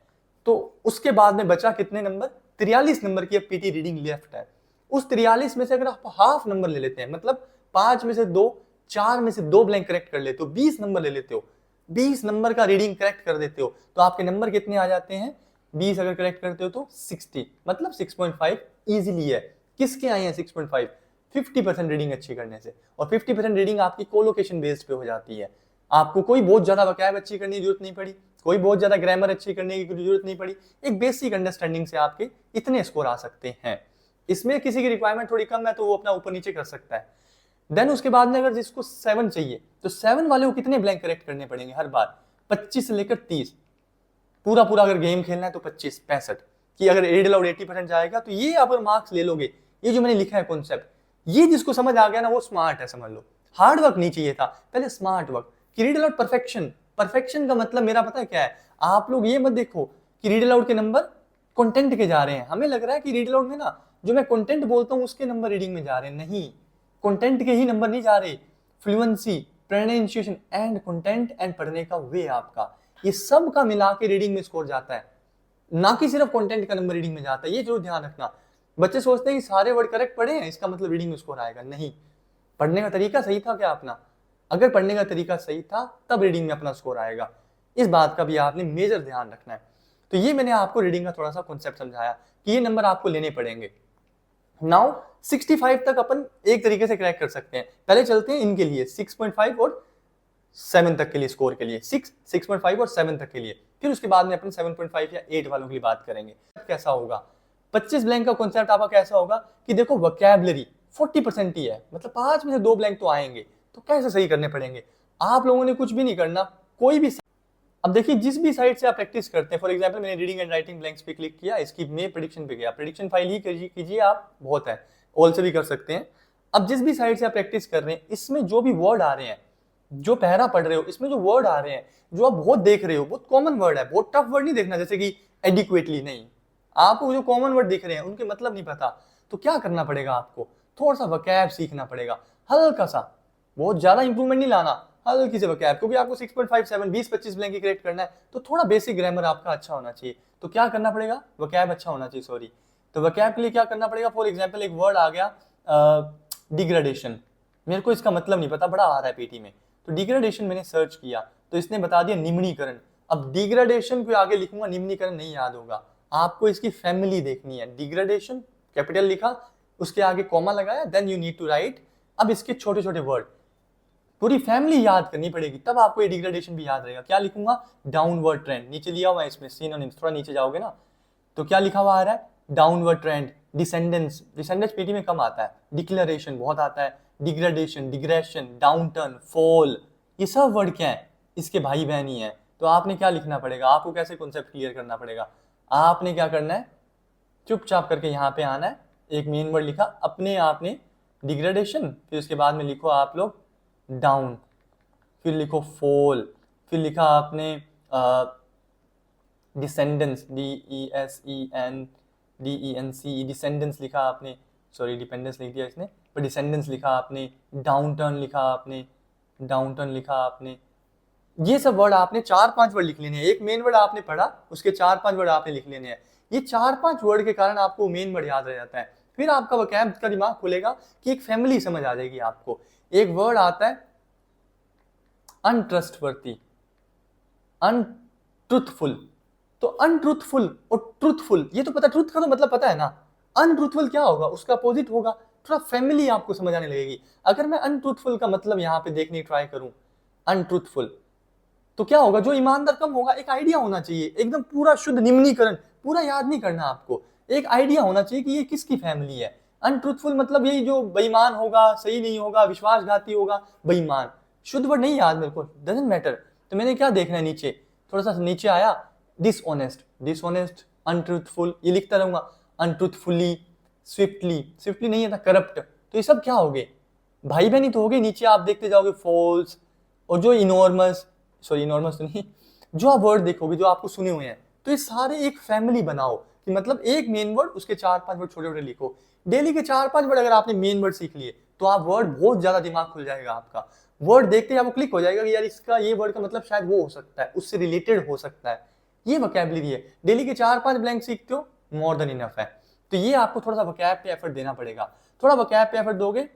तो उसके बाद में बचा कितने नंबर, 43 नंबर की पीटी रीडिंग लेफ्ट है। उस 43 में से अगर आप हाफ नंबर ले लेते हैं, मतलब 5 में से 2, 4 में से 2 ब्लैंक करेक्ट कर लेते हो, 20 नंबर ले लेते हो, 20 नंबर का रीडिंग करेक्ट कर देते हो, तो आपके नंबर कितने आ जाते हैं, 20 अगर करेक्ट करते हो तो 60, मतलब 6.5 इजीली है। किसके आए हैं 6.5, 50% रीडिंग अच्छी करने से। और 50% रीडिंग आपकी कोलोकेशन बेस्ड पे हो जाती है, आपको कोई बहुत ज्यादा वकैब अच्छी करने की जरूरत नहीं पड़ी, कोई बहुत ज्यादा ग्रामर अच्छी करने की जरूरत नहीं पड़ी, एक बेसिक अंडरस्टैंडिंग से आपके इतने स्कोर आ सकते हैं। इसमें किसी की रिक्वायरमेंट थोड़ी कम है तो वो अपना ऊपर नीचे कर सकता है। देन उसके बाद में अगर जिसको 7 चाहिए तो 7 वाले को कितने ब्लैंक करेक्ट करने पड़ेंगे हर बार, 25 से लेकर 30। पूरा अगर गेम खेलना है तो 25, 65 कि अगर रीड अलाउड 80% जाएगा तो ये अगर मार्क्स ले लोगे, ये जो मैंने लिखा है कॉन्सेप्ट, ये जिसको समझ आ गया ना वो स्मार्ट है, समझ लो। हार्ड वर्क नहीं चाहिए था, पहले स्मार्ट वर्क। कि रीड अलाउड परफेक्शन, परफेक्शन का मतलब मेरा पता है क्या है, आप लोग ये मत देखो कि रीड अलाउड के नंबर कंटेंट के जा रहे हैं। हमें लग रहा है कि रीड अलाउड में ना जो मैं कंटेंट बोलता हूँ उसके नंबर रीडिंग में जा रहे हैं, नहीं, कंटेंट के ही नंबर नहीं जा रहे। Fluency, pronunciation and content and पढ़ने का वे आपका, ये सब का मिला के रीडिंग में स्कोर जाता है, ना कि सिर्फ कंटेंट का नंबर रीडिंग में जाता है। ये जरूर ध्यान रखना। बच्चे सोचते हैं कि सारे वर्ड करेक्ट पढ़े हैं इसका मतलब रीडिंग में स्कोर आएगा, नहीं। पढ़ने का तरीका सही था क्या अपना? अगर पढ़ने का तरीका सही था तब रीडिंग में अपना स्कोर आएगा। इस बात का भी आपने मेजर ध्यान रखना है। तो ये मैंने आपको रीडिंग का थोड़ा सा कॉन्सेप्ट समझाया कि ये नंबर आपको लेने पड़ेंगे। नाउ 65 तक अपन एक तरीके से क्रैक कर सकते हैं। पहले चलते हैं इनके लिए 6.5 और 7 तक के लिए स्कोर के लिए, 6.5 और 7 तक के लिए। फिर उसके बाद में अपन 7.5 या 8 वालों के लिए बात करेंगे। कैसा होगा 25 ब्लैंक का कॉन्सेप्ट आपका कैसा होगा कि देखो वोकैबुलरी 40% ही है, मतलब 5 में से 2 ब्लैंक तो आएंगे, तो कैसे सही करने पड़ेंगे। आप लोगों ने कुछ भी नहीं करना, कोई भी। अब देखिए जिस भी साइड से आप प्रैक्टिस करते हैं, फॉर एग्जांपल मैंने रीडिंग एंड राइटिंग ब्लैंक्स पे क्लिक किया, इसकी मैं प्रेडिक्शन पे गया, प्रेडिक्शन फाइल ही कीजिए आप, बहुत है, ऑल से भी कर सकते हैं। अब जिस भी साइड से आप प्रैक्टिस कर रहे हैं, इसमें जो भी वर्ड आ रहे हैं, जो पहरा पढ़ रहे हो, इसमें जो वर्ड आ रहे हैं, जो आप बहुत देख रहे हो, बहुत कॉमन वर्ड है, बहुत टफ वर्ड नहीं देखना, जैसे कि एडिक्वेटली, नहीं। आपको जो कॉमन वर्ड दिख रहे हैं उनके मतलब नहीं पता, तो क्या करना पड़ेगा आपको, थोड़ा सा वोकैब सीखना पड़ेगा, हल्का सा, बहुत ज्यादा इंप्रूवमेंट नहीं लाना, हल्की से वोकैब, क्योंकि आपको 6.57 20-25 ब्लैंक की करेक्ट करना है, तो थोड़ा बेसिक ग्रामर आपका अच्छा होना चाहिए। तो क्या करना पड़ेगा, वोकैब अच्छा होना चाहिए, सॉरी। तो वोकैब के लिए क्या करना पड़ेगा, फॉर एग्जाम्पल एक वर्ड आ गया डिग्रेडेशन, मेरे को इसका मतलब नहीं पता, बड़ा आ रहा है पीटी में, तो डिग्रेडेशन मैंने सर्च किया तो इसने बता दिया निम्नीकरण। अब डिग्रेडेशन को आगे लिखूंगा, निम्नीकरण नहीं याद होगा, आपको इसकी फैमिली देखनी है। डिग्रेडेशन कैपिटल लिखा, उसके आगे कॉमा लगाया, then you need to write. अब इसके छोटे छोटे वर्ड, पूरी फैमिली याद करनी पड़ेगी, तब आपको ये डिग्रेडेशन भी याद रहेगा। क्या लिखूंगा, डाउनवर्ड ट्रेंड, नीचे लिया हुआ है इसमें सिनोनिम्स, थोड़ा नीचे जाओगे ना तो क्या लिखा हुआ आ रहा है, डाउनवर्ड ट्रेंड, डिसेंडेंस, डिसेंडेंस पीटी में कम आता है, डिक्लेरेशन बहुत आता है, डिग्रेडेशन, डिग्रेशन, डाउनटर्न, फॉल, ये सब वर्ड क्या है, इसके भाई बहन ही है। तो आपने क्या लिखना पड़ेगा, आपको कैसे कॉन्सेप्ट क्लियर करना पड़ेगा, आपने क्या करना है, चुपचाप करके यहाँ पे आना है, एक मेन वर्ड लिखा अपने आपने डिग्रेडेशन, फिर उसके बाद में लिखो आप लोग डाउन, फिर लिखो फॉल, फिर लिखा आपने डिसेंडेंस, DESENDENC, डिसेंडेंस लिखा आपने, सॉरी डिपेंडेंस लिख दिया इसने, पर डिसेंडेंस लिखा आपने, डाउनटर्न लिखा आपने, डाउनटर्न लिखा आपने। ये सब वर्ड आपने 4-5 वर्ड लिख लेने हैं। एक मेन वर्ड आपने पढ़ा, उसके 4-5 वर्ड आपने लिख लेने हैं। ये 4-5 वर्ड के कारण आपको मेन वर्ड याद रह जाता है, फिर आपका वोकैब का दिमाग खुलेगा कि एक फैमिली समझ आ जाएगी आपको। एक वर्ड आता है अनट्रस्टवर्थी, अनट्रूथफुल, तो अनट्रूथफुल और ट्रूथफुल, ये तो पता, ट्रूथ का तो मतलब पता है ना, अनट्रूथफुल क्या होगा, उसका अपोजिट होगा, थोड़ा फैमिली आपको समझ आने लगेगी। अगर मैं अनट्रूथफुल का मतलब यहाँ पे देखने की ट्राई करूं, अनट्रूथफुल तो क्या होगा, जो ईमानदार कम होगा, एक आइडिया होना चाहिए, एकदम पूरा शुद्ध निम्नीकरण, पूरा याद नहीं करना आपको, एक आइडिया होना चाहिए कि ये किसकी फैमिली है। अनट्रूथफुल मतलब यही जो बेईमान होगा, सही नहीं होगा, विश्वासघाती होगा, बेईमान, शुद्ध वर्ड नहीं याद मेरे को, डजंट मैटर। तो मैंने क्या देखना है, नीचे थोड़ा सा नीचे आया, डिसऑनेस्ट, डिसऑनेस्ट, अनट्रूथफुल, ये लिखता रहूंगा, अनट्रूथफुली, स्विफ्टली, स्विफ्टली नहीं है था, करप्ट, तो ये सब क्या हो गए, भाई बहन ही तो हो गए। नीचे आप देखते जाओगे फॉल्स, और जो इनॉर्मस, सॉरी इनॉर्मस तो नहीं, जो आप वर्ड देखोगे जो आपको सुने हुए हैं, तो ये सारे एक फैमिली बनाओ, कि मतलब एक मेन वर्ड, उसके 4-5 वर्ड छोटे छोटे लिखो। डेली के 4-5 वर्ड अगर आपने मेन वर्ड सीख लिए, तो आप वर्ड बहुत ज्यादा दिमाग खुल जाएगा आपका, वर्ड देखते ही आपको क्लिक हो जाएगा कि यार इसका ये वर्ड का मतलब शायद वो हो सकता है, उससे रिलेटेड हो सकता है, ये वोकैबुलरी है। डेली के 4-5 ब्लैंक सीखते हो, मोर देन इनफ है। तो ये आपको थोड़ा सा वोकैब पे एफर्ट देना पड़ेगा, थोड़ा वोकैब पे एफर्ट दोगे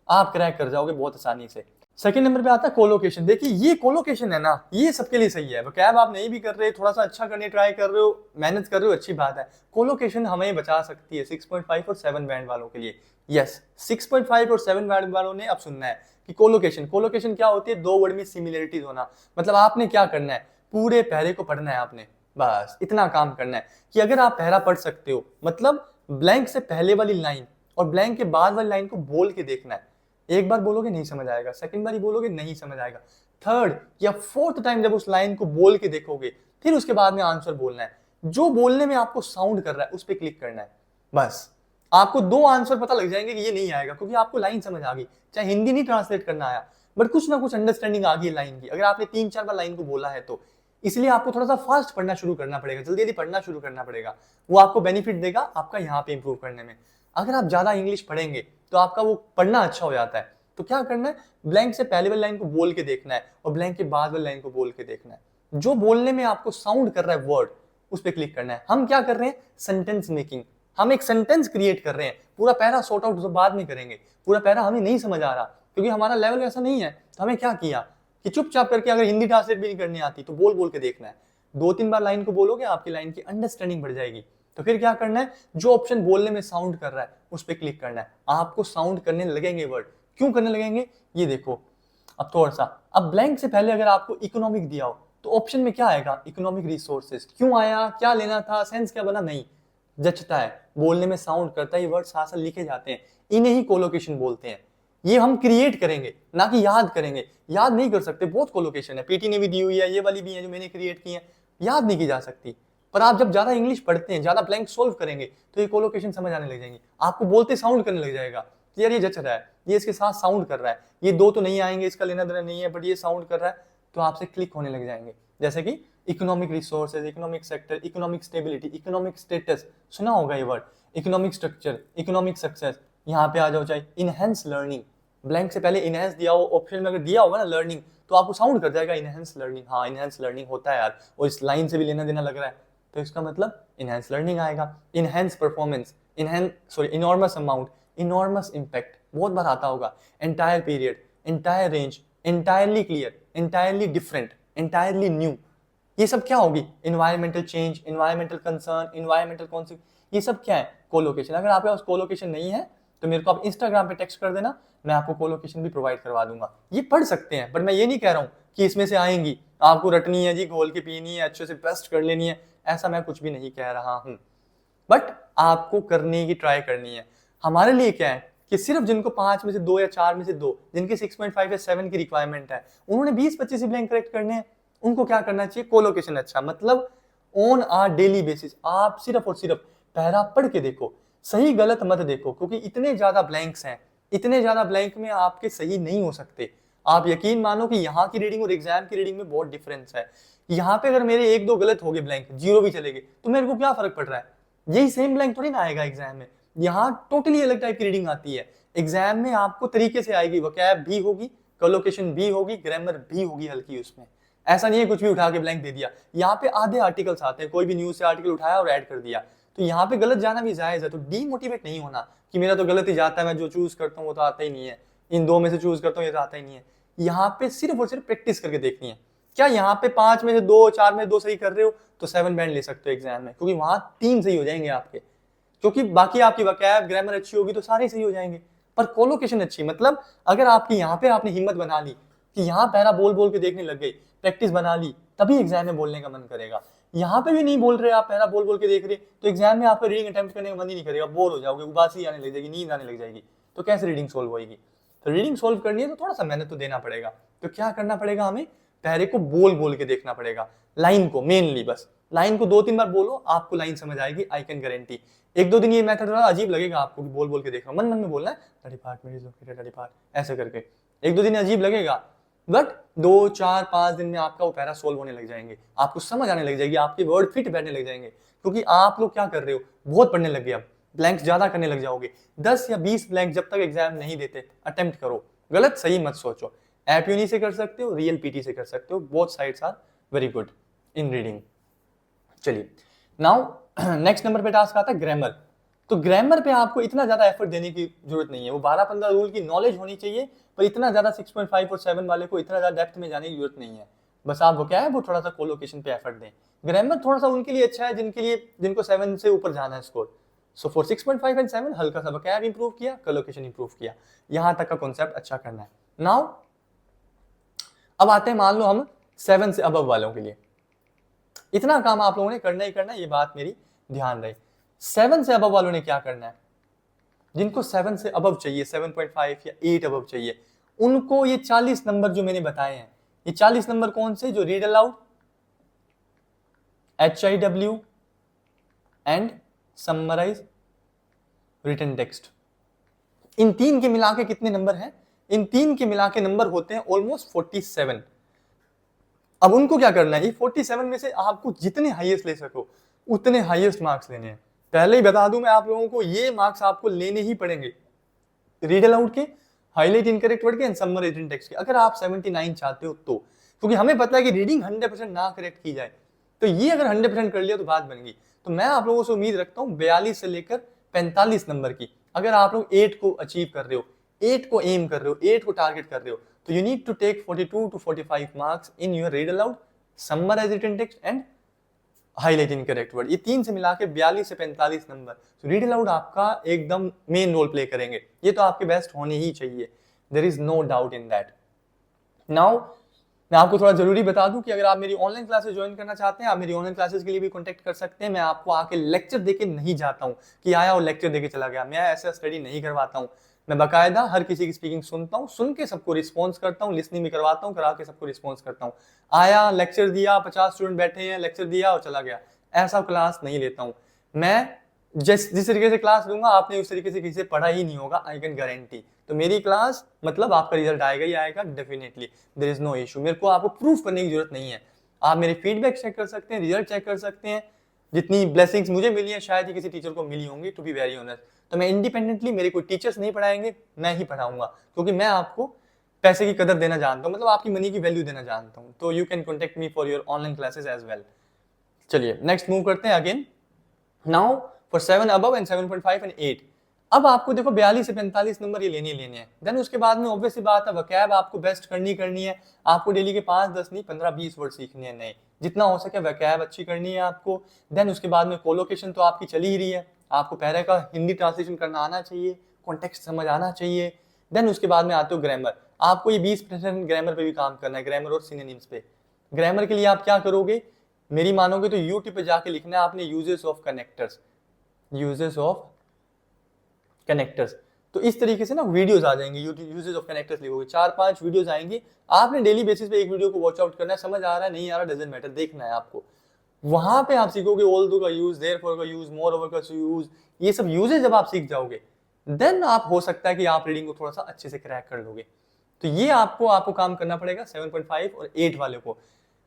आप क्रैक कर जाओगे बहुत आसानी से। सेकंड नंबर पे आता है कोलोकेशन। देखिए ये कोलोकेशन है ना, ये सबके लिए सही है। वोकैब आप नहीं भी कर रहे, थोड़ा सा अच्छा करने ट्राई कर रहे हो, मेहनत कर रहे हो, अच्छी बात है। कोलोकेशन हमें बचा सकती है 6.5 और 7 बैंड वालों के लिए। यस, 6.5 और 7 बैंड वालों ने अब सुनना है कि कोलोकेशन, कोलोकेशन क्या होती है, दो वर्ड में सिमिलरिटीज होना। मतलब आपने क्या करना है, पूरे पहरे को पढ़ना है आपने, बस इतना काम करना है कि अगर आप पहरा पढ़ सकते हो, मतलब ब्लैंक से पहले वाली लाइन और ब्लैंक के बाद वाली लाइन को बोल के देखना है। एक बार बोलोगे नहीं समझ आएगा, सेकंड बार बोलोगे नहीं समझ आएगा, थर्ड या फोर्थ टाइम जब उस लाइन को बोल के देखोगे, फिर उसके बाद में आंसर बोलना है। जो बोलने में आपको साउंड कर रहा है उस पर क्लिक करना है, बस आपको 2 आंसर पता लग जाएंगे कि ये नहीं आएगा, क्योंकि आपको लाइन समझ आ गई। चाहे हिंदी नहीं ट्रांसलेट करना आया, बट कुछ ना कुछ अंडरस्टैंडिंग आ गई लाइन की, अगर आपने 3-4 बार लाइन को बोला है तो। इसलिए आपको थोड़ा सा फास्ट पढ़ना शुरू करना पड़ेगा, जल्दी जल्दी पढ़ना शुरू करना पड़ेगा, वो आपको बेनिफिट देगा आपका यहाँ पे इंप्रूव करने में। अगर आप ज्यादा इंग्लिश पढ़ेंगे तो आपका वो पढ़ना अच्छा हो जाता है। तो क्या करना है, ब्लैंक से पहले वाली लाइन को बोल के देखना है और ब्लैंक के बाद वाली लाइन को बोल के देखना है। जो बोलने में आपको साउंड कर रहा है वर्ड, उस पर क्लिक करना है। हम क्या कर रहे हैं, सेंटेंस मेकिंग, हम एक सेंटेंस क्रिएट कर रहे हैं। पूरा पैरा सॉर्ट आउट बाद में करेंगे, पूरा पैरा हमें नहीं समझ आ रहा क्योंकि हमारा लेवल ऐसा नहीं है। तो हमें क्या किया कि चुपचाप करके, अगर हिंदी ट्रांसलेट भी नहीं करनी आती तो बोल बोल के देखना है। 2-3 बार लाइन को बोलोगे, आपकी लाइन की अंडरस्टैंडिंग बढ़ जाएगी। तो फिर क्या करना है, जो ऑप्शन बोलने में साउंड कर रहा है उस पर क्लिक करना है। आपको साउंड करने लगेंगे वर्ड। क्यों करने लगेंगे, ये देखो। अब थोड़ा सा, अब ब्लैंक से पहले अगर आपको इकोनॉमिक दिया हो तो ऑप्शन में क्या आएगा, इकोनॉमिक रिसोर्सेज। क्यों आया, क्या लेना था, सेंस क्या बना, नहीं जचता है, बोलने में साउंड करता है, ये वर्ड साथ साथ लिखे जाते हैं, इन्हें ही कोलोकेशन बोलते हैं। ये हम क्रिएट करेंगे, ना कि याद करेंगे। याद नहीं कर सकते, बहुत कोलोकेशन है, पीटी ने भी दी हुई है, ये वाली भी है जो मैंने क्रिएट की है, याद नहीं की जा सकती। पर आप जब ज्यादा इंग्लिश पढ़ते हैं, ज्यादा ब्लैंक सोल्व करेंगे तो ये कोलोकेशन समझ आने लग जाएंगे। आपको बोलते साउंड करने लग जाएगा, यार ये जच रहा है, ये इसके साथ साउंड कर रहा है, ये दो तो नहीं आएंगे, इसका लेना देना नहीं है, बट ये साउंड कर रहा है, तो आपसे क्लिक होने लग जाएंगे। जैसे कि economic resources, economic sector, economic stability, economic status, सुना होगा ये word, economic structure, economic success. यहाँ पे आ जाओ, चाहे इनहेंस लर्निंग, ब्लैंक से पहले इनहेंस दिया हो, ऑप्शन में अगर दिया होगा ना लर्निंग, तो आपको साउंड कर जाएगा इनहेंस लर्निंग। हाँ, इनहेंस लर्निंग होता है यार, और इस लाइन से भी लेना देना लग रहा है, तो इसका मतलब इनहेंस लर्निंग आएगा। Enhance performance, enormous amount, enormous impact, बहुत बार आता होगा। Entire period, entire range, entirely clear, entirely different, entirely new. ये सब क्या होगी, environmental change, environmental concern, environmental concept, ये सब क्या है, कोलोकेशन। अगर आपके पास कोलोकेशन नहीं है तो मेरे को आप इंस्टाग्राम पे टेक्स्ट कर देना, मैं आपको कोलोकेशन भी प्रोवाइड करवा दूंगा। ये पढ़ सकते हैं, बट मैं ये नहीं कह रहा हूँ कि इसमें से आएंगी, आपको रटनी है जी, घोल के पीनी है, अच्छे से बेस्ट कर लेनी है, ऐसा मैं कुछ भी नहीं कह रहा हूँ। बट आपको करने की ट्राई करनी है। हमारे लिए क्या है कि सिर्फ जिनको 5 में से 2 या 4 में से 2, जिनके 6.5 या 7 की रिक्वायरमेंट है, उन्होंने 20-25 ब्लैंक करेक्ट करने हैं। उनको क्या करना चाहिए, कोलोकेशन अच्छा, मतलब ऑन आ डेली बेसिस आप सिर्फ और सिर्फ पैरा पढ़ के देखो, सही गलत मत देखो, क्योंकि इतने ज्यादा ब्लैंक्स हैं, इतने ज्यादा ब्लैंक में आपके सही नहीं हो सकते। आप यकीन मानो कि यहाँ की रीडिंग और एग्जाम की रीडिंग में बहुत डिफरेंस है। यहाँ पे अगर मेरे 1-2 गलत हो गए, ब्लैंक 0 भी चले गए, तो मेरे को क्या फर्क पड़ रहा है, यही सेम ब्लैंक थोड़ी ना आएगा एग्जाम में। यहाँ टोटली अलग टाइप की रीडिंग आती है। एग्जाम में आपको तरीके से आएगी, वोकैब भी होगी, कोलोकेशन भी होगी, ग्रामर भी होगी हल्की उसमें। ऐसा नहीं है कुछ भी उठा के ब्लैंक दे दिया। यहाँ पे आधे आर्टिकल्स आते हैं, कोई भी न्यूज से आर्टिकल उठाया और ऐड कर दिया, तो यहाँ पे गलत जाना भी जायज है। तो डीमोटिवेट नहीं होना कि मेरा तो गलत ही जाता है, मैं जो चूज करता हूँ वो तो आता ही नहीं है, इन 2 में से चूज करता हूँ ये तो आता ही नहीं है। यहाँ पे सिर्फ और सिर्फ प्रैक्टिस करके देखनी है। क्या यहाँ पे 5 में से 2, 4 में से 2 सही कर रहे हो तो 7 बैंड ले सकते हो एग्जाम में, क्योंकि वहां 3 सही हो जाएंगे आपके, क्योंकि बाकी आपकी वोकैब ग्रामर अच्छी होगी तो सारे सही हो जाएंगे। पर कोलोकेशन अच्छी, मतलब अगर आपकी यहाँ पे आपने हिम्मत बना ली कि यहाँ पैरा बोल बोल के देखने लग गई, प्रैक्टिस बना ली, तभी एग्जाम में बोलने का मन करेगा। यहाँ पे भी नहीं बोल रहे, आप पैरा बोल बोल के देख रहे, तो एग्जाम में आपका रीडिंग अटेम्प्ट करने का मन ही नहीं करेगा, बोर हो जाओगे, उबासी आने लग जाएगी, नींद आने लग जाएगी, तो कैसे रीडिंग सोल्व होगी। तो रीडिंग सोल्व करनी है तो थोड़ा सा मेहनत तो देना पड़ेगा। तो क्या करना पड़ेगा, हमें पैरे को बोल बोल के देखना पड़ेगा, लाइन को मेनली, बस लाइन को 2-3 बार बोलो, आपको लाइन समझ आएगी, आई कैन गारंटी। 1-2 दिन ये मेथड थोड़ा अजीब लगेगा आपको कि बोल बोल के देख रहा हूं, मन मन में बोलना है that department is located at depart, ऐसे करके 1-2 दिन अजीब लगेगा, बट 2-4-5 दिन में आपका वो पैरा सोल्व होने लग जाएंगे, आपको समझ आने लग जाएगी, आपके वर्ड फिट बैठने लग जाएंगे। क्योंकि आप लोग क्या कर रहे हो, बहुत पढ़ने लग गए, अब ब्लैंक्स ज्यादा करने लग जाओगे। 10 या 20 ब्लैंक जब तक एग्जाम नहीं देते अटेम्प्ट करो, गलत सही मत सोचो। ऐप यूनी से कर सकते हो, रियल पीटी से कर सकते हो, both sides are very good in reading. चलिए नाउ नेक्स्ट नंबर पे टास्क आता है ग्रामर। तो ग्रामर पे आपको इतना ज्यादा एफर्ट देने की जरूरत नहीं है, वो 12-15 रूल की नॉलेज होनी चाहिए, पर इतना ज्यादा 6.5 और 7 वाले को इतना ज्यादा डेप्थ में जाने की जरूरत नहीं है। बस आप वो क्या है, वो थोड़ा सा कोलोकेशन पे एफर्ट दें। ग्रामर थोड़ा सा उनके लिए अच्छा है जिनको 7 से ऊपर जाना है स्कोर। सो फॉर 6.5 एंड 7 हल्का सा वोकैब इंप्रूव किया, कोलोकेशन इंप्रूव किया, यहां तक का कॉन्सेप्ट अच्छा करना है। नाउ अब आते हैं, मान लो हम 7 से अबव वालों के लिए, इतना काम आप लोगों ने करना ही करना है, ये बात मेरी ध्यान रहे। 7 से अबव वालों ने क्या करना है, जिनको 7 से अबव चाहिए, 7.5 या 8 अबव चाहिए, उनको ये 40 नंबर जो मैंने बताए हैं, ये 40 नंबर कौन से, जो read aloud, HIW and summarise written text, इन 3 के मिला के कितने नंबर हैं, इन 3 के मिला के नंबर होते हैं ऑलमोस्ट 47। अब उनको क्या करना है, ये 47 में से आपको जितने हाईएस्ट ले सको उतने हाईएस्ट मार्क्स लेने हैं। पहले ही बता दूं मैं आप लोगों को, ये मार्क्स आपको लेने ही पड़ेंगे रीड अलाउड के, हाईलाइट इनकरेक्ट वर्ड के एंड समराइज्ड टेक्स्ट के, अगर आप 79 चाहते हो तो। क्योंकि हमें पता है कि रीडिंग 100% ना करेक्ट की जाए, तो ये अगर 100% कर लिया तो बात बन गई। तो मैं आप लोगों से उम्मीद रखता हूँ 42 से लेकर 45 नंबर की। अगर आप लोग 8 को अचीव कर रहे हो, 8 को एम कर रहे हो, 8 को टारगेट कर रहे हो, तो you need to take 42 to 45 marks in your read aloud, summarised text and highlight incorrect word. ये तीन से मिला के 42 से 45 नंबर। तो रीड अलाउड आपका एकदम मेन रोल प्ले करेंगे, ये तो आपके बेस्ट होने ही चाहिए, there is no doubt in that. Now मैं आपको थोड़ा जरूरी बता दूं कि अगर आप मेरी ऑनलाइन क्लासेस ज्वाइन करना चाहते हैं, आप मेरी ऑनलाइन क्लासेस के लिए भी कांटेक्ट कर सकते हैं। मैं आपको आके लेक्चर देके नहीं जाता हूं कि आया और लेक्चर देके चला गया, मैं ऐसा स्टडी नहीं करवाता हूं। मैं बाकायदा हर किसी की स्पीकिंग सुनता हूं, सुन के सबको रिस्पॉन्स करता हूं, लिसनिंग भी करवाता हूं, करा के सबको रिस्पॉन्स करता हूं। आया लेक्चर दिया, 50 स्टूडेंट बैठे हैं, लेक्चर दिया और चला गया, ऐसा क्लास नहीं लेता हूं मैं। जिस तरीके से क्लास लूंगा आपने उस तरीके से किसी से पढ़ा ही नहीं होगा, आई कैन गारंटी। तो मेरी क्लास मतलब आपका रिजल्ट आएगा ही आएगा definitely, there is no issue. मेरे को आपको प्रूफ करने की जरूरत नहीं है, आप मेरे फीडबैक चेक कर सकते हैं, रिजल्ट चेक कर सकते हैं। जितनी ब्लेसिंग्स मुझे मिली है शायद ही किसी टीचर को मिली होंगी, टू बी वेरी ऑनेस्ट। तो मैं इंडिपेंडेंटली, मेरे कोई टीचर्स नहीं पढ़ाएंगे, मैं ही पढ़ाऊंगा, क्योंकि मैं आपको पैसे की कदर देना जानता हूँ, मतलब आपकी मनी की वैल्यू देना जानता हूँ। तो you can contact me for your online classes as well. चलिए नेक्स्ट मूव करते हैं again. Now for 7 above and 7.5 and 8, अब आपको देखो 42 से 45 नंबर ये लेने हैं। देन उसके बाद में ऑब्वियसली बात है, वकैब आपको बेस्ट करनी है। आपको डेली के 5, 10 नहीं 15, 20 वर्ड सीखने हैं नए, जितना हो सके वकैब अच्छी करनी है आपको। देन उसके बाद में कोलोकेशन तो आपकी चली ही रही है, आपको पैरा का हिंदी ट्रांसलेशन करना आना चाहिए, कॉन्टेक्स्ट समझ आना चाहिए। देन उसके बाद में आते हो ग्रामर, आपको ये 20% ग्रामर पे भी काम करना है, ग्रामर और सिनोनिम्स पे। ग्रामर के लिए आप क्या करोगे, मेरी मानोगे तो यूट्यूब पे जाके लिखना है आपने uses of connectors, uses of connectors. तो इस तरीके से ना वीडियोस आ जाएंगे, यूजेस ऑफ कनेक्टर्स लिखोगे, 4-5 वीडियोस आएंगी। आपने डेली बेसिस पे एक वीडियो को वॉच आउट करना है, समझ आ रहा है नहीं आ रहा डजंट मैटर, देखना है आपको। वहां पे आप सीखोगे ऑल्दो का यूज, देयरफॉर का यूज, मोरओवर का यूज, ये सब यूजेस जब आप सीख जाओगे देन आप हो सकता है कि आप रीडिंग को थोड़ा सा अच्छे से क्रैक कर लोगे। तो ये आपको काम करना पड़ेगा 7.5 और 8 वाले को।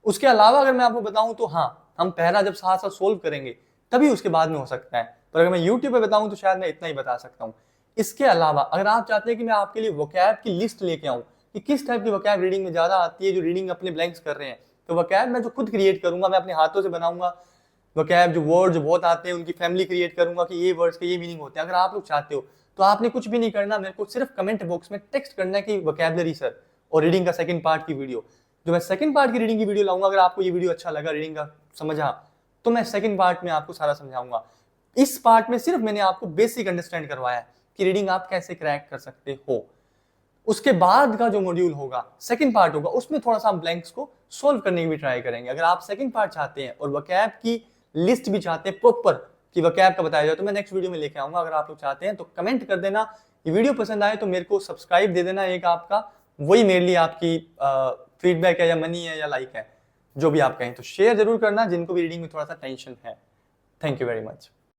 उसके अलावा अगर मैं आपको बताऊं तो हाँ, हम पहला जब साथ साथ सोल्व करेंगे तभी उसके बाद में हो सकता है, पर अगर मैं यूट्यूब पे बताऊं तो शायद मैं इतना ही बता सकता हूं। इसके अलावा अगर आप चाहते हैं कि मैं आपके लिए वोकैब की लिस्ट लेके आऊं कि किस टाइप की वोकैब रीडिंग में ज्यादा आती है, जो रीडिंग अपने ब्लैंक्स कर रहे हैं, तो वोकैब मैं जो खुद क्रिएट करूंगा, मैं अपने हाथों से बनाऊंगा। वोकैब जो वर्ड जो बहुत आते हैं उनकी फैमिली क्रिएट करूंगा कि ये वर्ड्स के ये मीनिंग होते हैं। अगर आप लोग चाहते हो तो आपने कुछ भी नहीं करना, मेरे को सिर्फ कमेंट बॉक्स में टेक्स्ट करना है कि वोकैबुलरी सर, और रीडिंग का सेकंड पार्ट की वीडियो, जो मैं सेकंड पार्ट की रीडिंग की वीडियो लाऊंगा। अगर आपको ये वीडियो अच्छा लगा, रीडिंग का समझा, तो मैं सेकंड पार्ट में आपको सारा समझाऊंगा। इस पार्ट में सिर्फ मैंने आपको बेसिक अंडरस्टैंड करवाया कि रीडिंग आप कैसे क्रैक कर सकते हो। उसके बाद का जो मॉड्यूल होगा, सेकंड पार्ट होगा, उसमें थोड़ा सा हम ब्लैंक्स को सोल्व करने की भी ट्राई करेंगे। अगर आप सेकंड पार्ट चाहते हैं और वोकैब की लिस्ट भी चाहते हैं प्रॉपर कि वोकैब का बताया जाए, तो मैं नेक्स्ट वीडियो में लेके आऊंगा। अगर आप लोग चाहते हैं तो कमेंट कर देना। ये वीडियो पसंद आए तो मेरे को सब्सक्राइब दे देना एक आपका, वही मेरे लिए आपकी फीडबैक है या मनी है या लाइक है, जो भी आप कहें। तो शेयर जरूर करना जिनको भी रीडिंग में थोड़ा सा टेंशन है। Thank you very much.